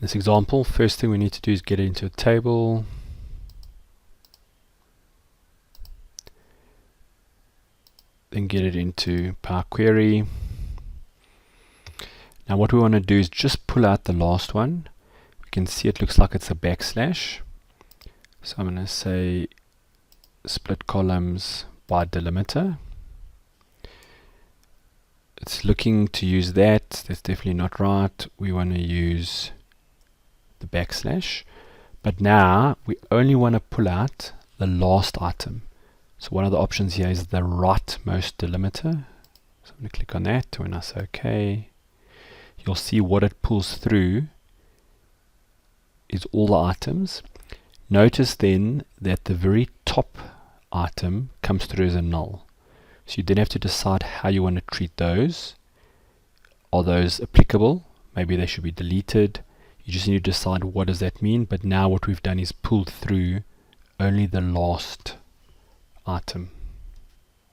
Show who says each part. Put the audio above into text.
Speaker 1: this example, first thing we need to do is get it into a table. Then get it into Power Query. Now what we want to do is just pull out the last one. We can see it looks like it's a backslash. So I'm going to say split columns by delimiter. It's looking to use that. That's definitely not right. We want to use the backslash. But now we only want to pull out the last item. So one of the options here is the rightmost delimiter. So I'm going to click on that. When I say OK, you'll see what it pulls through is all the items. Notice then that the very top item comes through as a null. So you then have to decide how you want to treat those. Are those applicable? Maybe they should be deleted. You just need to decide what does that mean. But now what we've done is pulled through only the last item.